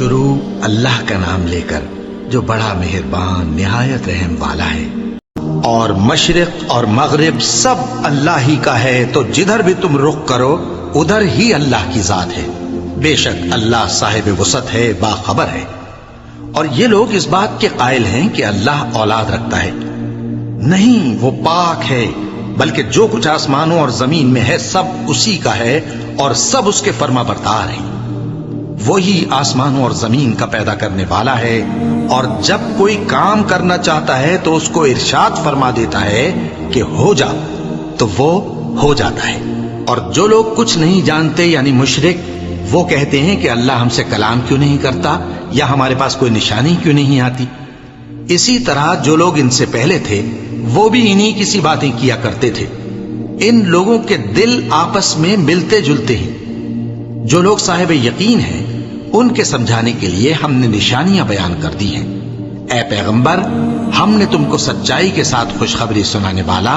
شروع اللہ کا نام لے کر جو بڑا مہربان نہایت رحم والا ہے۔ اور مشرق اور مغرب سب اللہ ہی کا ہے، تو جدھر بھی تم رخ کرو ادھر ہی اللہ کی ذات ہے۔ بے شک اللہ صاحب وسعت ہے، باخبر ہے۔ اور یہ لوگ اس بات کے قائل ہیں کہ اللہ اولاد رکھتا ہے۔ نہیں، وہ پاک ہے، بلکہ جو کچھ آسمانوں اور زمین میں ہے سب اسی کا ہے اور سب اس کے فرما بردار ہیں۔ وہی آسمانوں اور زمین کا پیدا کرنے والا ہے، اور جب کوئی کام کرنا چاہتا ہے تو اس کو ارشاد فرما دیتا ہے کہ ہو جا، تو وہ ہو جاتا ہے۔ اور جو لوگ کچھ نہیں جانتے یعنی مشرک، وہ کہتے ہیں کہ اللہ ہم سے کلام کیوں نہیں کرتا یا ہمارے پاس کوئی نشانی کیوں نہیں آتی۔ اسی طرح جو لوگ ان سے پہلے تھے وہ بھی انہی کسی باتیں کیا کرتے تھے۔ ان لوگوں کے دل آپس میں ملتے جلتے ہیں۔ جو لوگ صاحب یقین ہیں ان کے سمجھانے کے لیے ہم نے نشانیاں بیان کر دی ہیں۔ اے پیغمبر، ہم نے تم کو سچائی کے ساتھ خوشخبری سنانے والا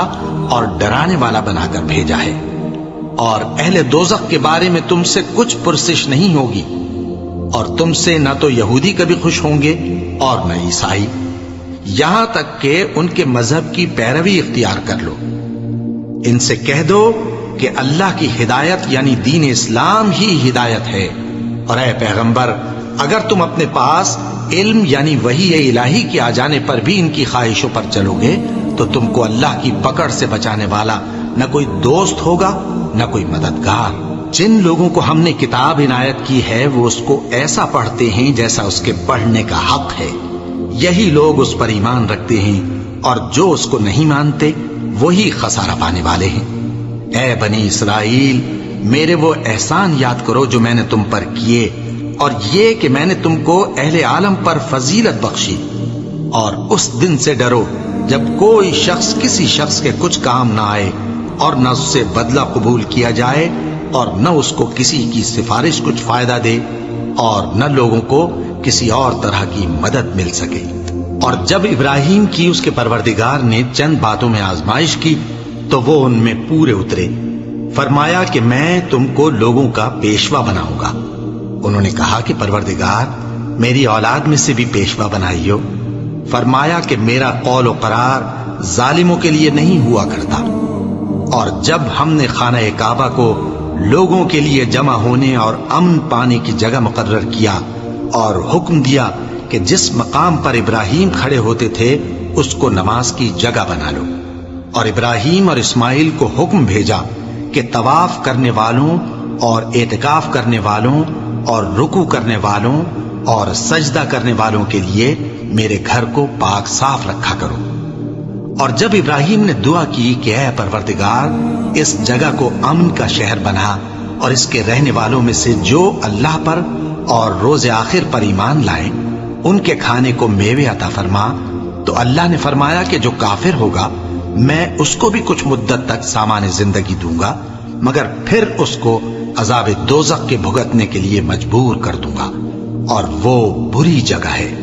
اور ڈرانے والا بنا کر بھیجا ہے۔ اور اہل دوزخ کے بارے میں تم سے کچھ پرسش نہیں ہوگی، اور تم سے نہ تو یہودی کبھی خوش ہوں گے اور نہ عیسائی، یہاں تک کہ ان کے مذہب کی پیروی اختیار کر لو۔ ان سے کہہ دو کہ اللہ کی ہدایت یعنی دین اسلام ہی ہدایت ہے۔ اور اے پیغمبر، اگر تم اپنے پاس علم یعنی وحی الہی کے آ جانے پر بھی ان کی خواہشوں پر چلو گے تو تم کو اللہ کی پکڑ سے بچانے والا نہ کوئی دوست ہوگا نہ کوئی مددگار۔ جن لوگوں کو ہم نے کتاب عنایت کی ہے وہ اس کو ایسا پڑھتے ہیں جیسا اس کے پڑھنے کا حق ہے، یہی لوگ اس پر ایمان رکھتے ہیں، اور جو اس کو نہیں مانتے وہی خسارہ پانے والے ہیں۔ اے بنی اسرائیل، میرے وہ احسان یاد کرو جو میں نے تم پر کیے، اور یہ کہ میں نے تم کو اہل عالم پر فضیلت بخشی۔ اور اس دن سے ڈرو جب کوئی شخص کسی شخص کے کچھ کام نہ آئے، اور نہ اس سے بدلہ قبول کیا جائے، اور نہ اس کو کسی کی سفارش کچھ فائدہ دے، اور نہ لوگوں کو کسی اور طرح کی مدد مل سکے۔ اور جب ابراہیم کی اس کے پروردگار نے چند باتوں میں آزمائش کی تو وہ ان میں پورے اترے۔ فرمایا کہ میں تم کو لوگوں کا پیشوا بناؤں گا۔ انہوں نے کہا کہ پروردگار، میری اولاد میں سے بھی پیشوا بنائیو۔ فرمایا کہ میرا قول و قرار ظالموں کے لیے نہیں ہوا کرتا۔ اور جب ہم نے خانہ کعبہ کو لوگوں کے لیے جمع ہونے اور امن پانے کی جگہ مقرر کیا، اور حکم دیا کہ جس مقام پر ابراہیم کھڑے ہوتے تھے اس کو نماز کی جگہ بنا لو، اور ابراہیم اور اسماعیل کو حکم بھیجا کہ طواف کرنے والوں اور اعتکاف کرنے والوں اور رکوع کرنے والوں اور سجدہ کرنے والوں کے لیے میرے گھر کو پاک صاف رکھا کرو۔ اور جب ابراہیم نے دعا کی کہ اے پروردگار، اس جگہ کو امن کا شہر بنا، اور اس کے رہنے والوں میں سے جو اللہ پر اور روز آخر پر ایمان لائیں ان کے کھانے کو میوے عطا فرما، تو اللہ نے فرمایا کہ جو کافر ہوگا میں اس کو بھی کچھ مدت تک سامان زندگی دوں گا، مگر پھر اس کو عذاب دوزخ کے بھگتنے کے لیے مجبور کر دوں گا، اور وہ بری جگہ ہے۔